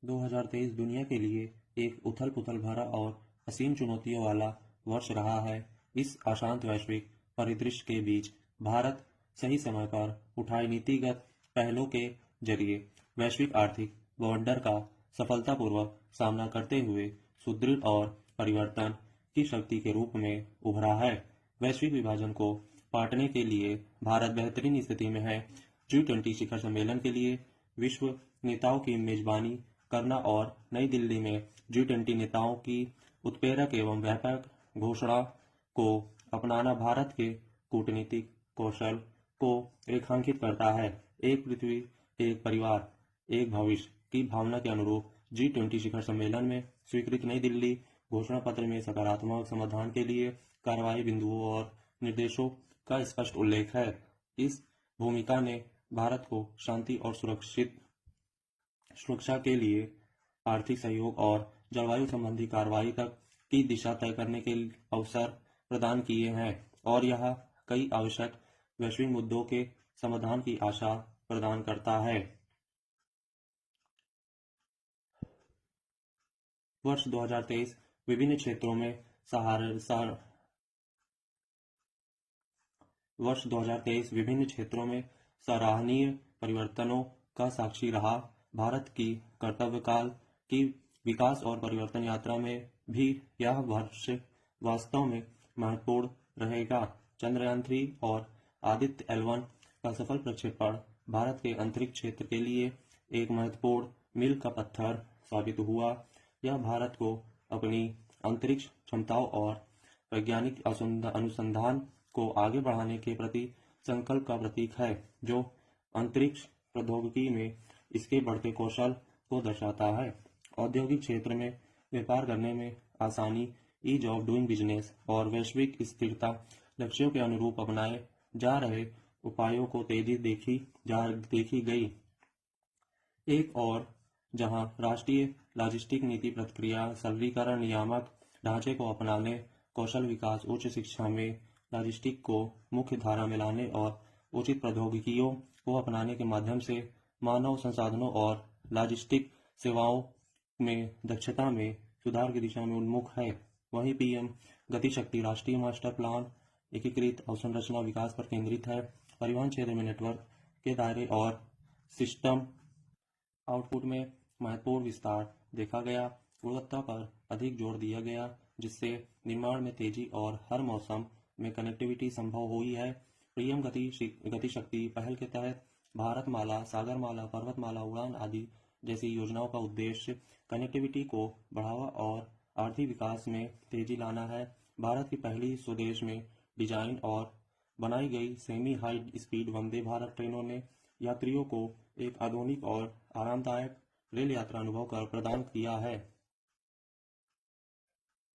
2023 दुनिया के लिए एक उथल-पुथल भरा और असीम चुनौतियों वाला वर्ष रहा है। इस अशांत वैश्विक परिदृश्य के बीच भारत सही समय पर उठाए नीतिगत पहलों के जरिए वैश्विक आर्थिक बवंडर का सफलतापूर्वक सामना करते हुए सुदृढ़ और परिवर्तन की शक्ति के रूप में उभरा है। वैश्विक विभाजन को पाटने के लिए भारत बेहतरीन स्थिति में है। G20 शिखर सम्मेलन के लिए विश्व नेताओं की मेजबानी करना और नई दिल्ली में G20 नेताओं की उत्प्रेरक एवं व्यापक घोषणा को अपनाना भारत के कूटनीतिक कौशल को रेखांकित करता है। एक पृथ्वी, एक परिवार, एक भविष्य की भावना के अनुरूप G20 शिखर सम्मेलन में स्वीकृत नई दिल्ली घोषणा पत्र में सकारात्मक समाधान के लिए कार्रवाई बिंदुओं और निर्देशों का स्पष्ट उल्लेख है। इस भूमिका ने भारत को शांति और सुरक्षा के लिए आर्थिक सहयोग और जलवायु संबंधी कार्रवाई तक की दिशा तय करने के अवसर प्रदान किए हैं और यह कई आवश्यक वैश्विक मुद्दों के समाधान की आशा प्रदान करता है। वर्ष 2023 विभिन्न क्षेत्रों में सराहनीय परिवर्तनों का साक्षी रहा। भारत की कर्तव्यकाल की विकास और परिवर्तन यात्रा में भी यह वर्ष वास्तव में महत्वपूर्ण रहेगा। चंद्रयान-3 और आदित्य L1 का सफल प्रक्षेपण भारत के अंतरिक्ष क्षेत्र के लिए एक महत्वपूर्ण मील का पत्थर साबित हुआ। यह भारत को अपनी अंतरिक्ष क्षमताओं और वैज्ञानिक अनुसंधान को आगे बढ़ाने के प्रति संकल्प का प्रतीक है, जो अंतरिक्ष प्रौद्योगिकी में इसके बढ़ते कौशल को दर्शाता है। औद्योगिक क्षेत्र में व्यापार करने में आसानी, ईज ऑफ डूइंग बिजनेस और वैश्विक स्थिरता लक्ष्यों के अनुरूप अपनाए जा रहे उपायों को तेजी देखी गई। एक और जहां राष्ट्रीय लॉजिस्टिक नीति प्रक्रिया सरलीकरण, नियामक ढांचे को अपनाने, कौशल विकास, उच्च शिक्षा में लॉजिस्टिक को मुख्य धारा में लाने और उचित प्रौद्योगिकियों को अपनाने के माध्यम से मानव संसाधनों और लॉजिस्टिक सेवाओं में दक्षता में सुधार की दिशा में उन्मुख है। वहीं पीएम गति शक्ति राष्ट्रीय मास्टर प्लान एकीकृत अवसंरचना विकास पर केंद्रित है। परिवहन क्षेत्र में नेटवर्क के दायरे और सिस्टम आउटपुट में महत्वपूर्ण विस्तार देखा गया। गुणवत्ता पर अधिक जोर दिया गया, जिससे निर्माण में तेजी और हर मौसम में कनेक्टिविटी संभव हुई है। पीएम गति शक्ति पहल के तहत भारतमाला, सागरमाला, पर्वतमाला, उड़ान आदि जैसी योजनाओं का उद्देश्य कनेक्टिविटी को बढ़ावा और आर्थिक विकास में तेजी लाना है। भारत की पहली स्वदेश में डिजाइन और बनाई गई semi high speed Vande Bharat ट्रेनों ने यात्रियों को एक आधुनिक और आरामदायक रेल यात्रा अनुभव प्रदान किया है।